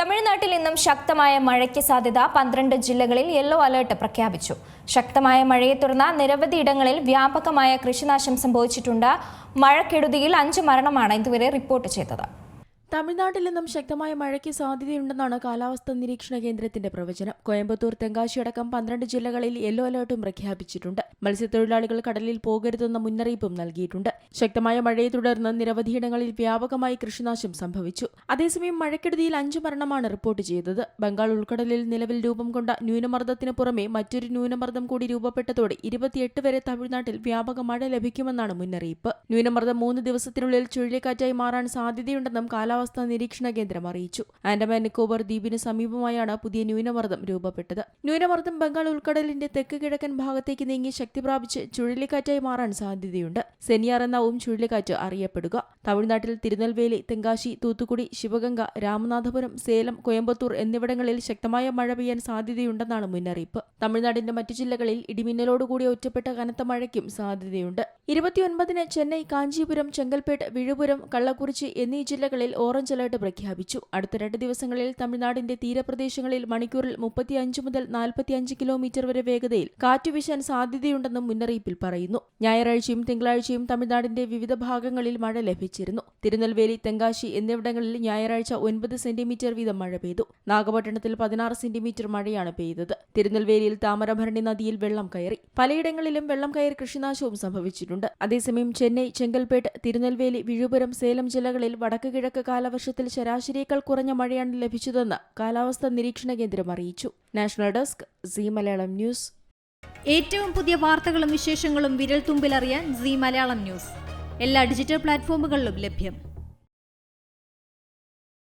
തമിഴ്നാട്ടിൽ ഇന്നും ശക്തമായ മഴയ്ക്ക് സാധ്യത 12 ജില്ലകളിൽ യെല്ലോ അലർട്ട് പ്രഖ്യാപിച്ചു. ശക്തമായ മഴയെ തുടർന്ന് നിരവധി ഇടങ്ങളിൽ വ്യാപകമായ കൃഷിനാശം സംഭവിച്ചിട്ടുണ്ട്. മഴക്കെടുതിയിൽ 5 മരണമാണ് ഇതുവരെ റിപ്പോർട്ട് ചെയ്തത്. തമിഴ്നാട്ടിൽ നിന്നും ശക്തമായ മഴയ്ക്ക് സാധ്യതയുണ്ടെന്നാണ് കാലാവസ്ഥാ നിരീക്ഷണ കേന്ദ്രത്തിന്റെ പ്രവചനം. കോയമ്പത്തൂർ, തെങ്കാശി അടക്കം 12 ജില്ലകളിൽ യെല്ലോ അലർട്ടും പ്രഖ്യാപിച്ചിട്ടുണ്ട്. മത്സ്യത്തൊഴിലാളികൾ കടലിൽ പോകരുതെന്ന മുന്നറിയിപ്പും നൽകിയിട്ടുണ്ട്. ശക്തമായ മഴയെ തുടർന്ന് നിരവധിയിടങ്ങളിൽ വ്യാപകമായി കൃഷിനാശം സംഭവിച്ചു. അതേസമയം മഴക്കെടുതിയിൽ 5 മരണമാണ് റിപ്പോർട്ട് ചെയ്തത്. ബംഗാൾ ഉൾക്കടലിൽ നിലവിൽ രൂപം കൊണ്ട ന്യൂനമർദ്ദത്തിന് പുറമെ മറ്റൊരു ന്യൂനമർദ്ദം കൂടി രൂപപ്പെട്ടതോടെ 28 വരെ തമിഴ്നാട്ടിൽ വ്യാപക മഴ ലഭിക്കുമെന്നാണ് മുന്നറിയിപ്പ്. ന്യൂനമർദ്ദം 3 ദിവസത്തിനുള്ളിൽ ചുഴലിക്കാറ്റായി മാറാൻ സാധ്യതയുണ്ടെന്നും കാലാവസ്ഥാ നിരീക്ഷണ കേന്ദ്രം അറിയിച്ചു. ആൻഡമാൻ നിക്കോബാർ ദ്വീപിന് സമീപമായാണ് പുതിയ ന്യൂനമർദ്ദം രൂപപ്പെട്ടത്. ന്യൂനമർദ്ദം ബംഗാൾ ഉൾക്കടലിന്റെ തെക്ക് കിഴക്കൻ ഭാഗത്തേക്ക് നീങ്ങി ശക്തി പ്രാപിച്ച് ചുഴലിക്കാറ്റായി മാറാൻ സാധ്യതയുണ്ട്. സെനിയാർ എന്നാവും ചുഴലിക്കാറ്റ് അറിയപ്പെടുക. തമിഴ്നാട്ടിൽ തിരുനെൽവേലി, തെങ്കാശി, തൂത്തുക്കുടി, ശിവഗംഗ, രാമനാഥപുരം, സേലം, കോയമ്പത്തൂർ എന്നിവിടങ്ങളിൽ ശക്തമായ മഴ പെയ്യാൻ സാധ്യതയുണ്ടെന്നാണ് മുന്നറിയിപ്പ്. തമിഴ്നാടിന്റെ മറ്റു ജില്ലകളിൽ ഇടിമിന്നലോടുകൂടി ഒറ്റപ്പെട്ട കനത്ത മഴയ്ക്കും സാധ്യതയുണ്ട്. 29-ന് ചെന്നൈ, കാഞ്ചീപുരം, ചെങ്കൽപ്പേട്ട്, വിഴുപുരം, കള്ളക്കുറിച്ചി എന്നീ ജില്ലകളിൽ ഓറഞ്ച് അലർട്ട് പ്രഖ്യാപിച്ചു. അടുത്ത 2 ദിവസങ്ങളിൽ തമിഴ്നാടിന്റെ തീരപ്രദേശങ്ങളിൽ മണിക്കൂറിൽ 35 മുതൽ 45 കിലോമീറ്റർ വരെ വേഗതയിൽ കാറ്റ് വീശാൻ സാധ്യതയുണ്ടെന്നും മുന്നറിയിപ്പിൽ പറയുന്നു. ഞായറാഴ്ചയും തിങ്കളാഴ്ചയും തമിഴ്നാടിന്റെ വിവിധ ഭാഗങ്ങളിൽ മഴ ലഭിച്ചിരുന്നു. തിരുനെൽവേലി, തെങ്കാശി എന്നിവിടങ്ങളിൽ ഞായറാഴ്ച 9 സെന്റിമീറ്റർ വീതം മഴ പെയ്തു. നാഗപട്ടണത്തിൽ 16 സെന്റിമീറ്റർ മഴയാണ് പെയ്തത്. തിരുനെൽവേലിയിൽ താമരഭരണി നദിയിൽ വെള്ളം കയറി. പലയിടങ്ങളിലും വെള്ളം കയറി കൃഷിനാശവും സംഭവിച്ചിട്ടുണ്ട്. അതേസമയം ചെന്നൈ, ചെങ്കൽപ്പേട്ട്, തിരുനെൽവേലി, വിഴുപുരം, സേലം ജില്ലകളിൽ വടക്ക് കിഴക്ക് കാലവർഷത്തിൽ ശരാശരിയേക്കാൾ കുറഞ്ഞ മഴയാണ് ലഭിച്ചതെന്ന് കാലാവസ്ഥാ നിരീക്ഷണ കേന്ദ്രം അറിയിച്ചു. National desk, Zee Malayalam news. ഏറ്റവും പുതിയ വാർത്തകളും വിശേഷങ്ങളും വിരൽ തുമ്പിലറിയാൻ സീ മലയാളം ന്യൂസ് എല്ലാ ഡിജിറ്റൽ പ്ലാറ്റ്ഫോമുകളിലും ലഭ്യം.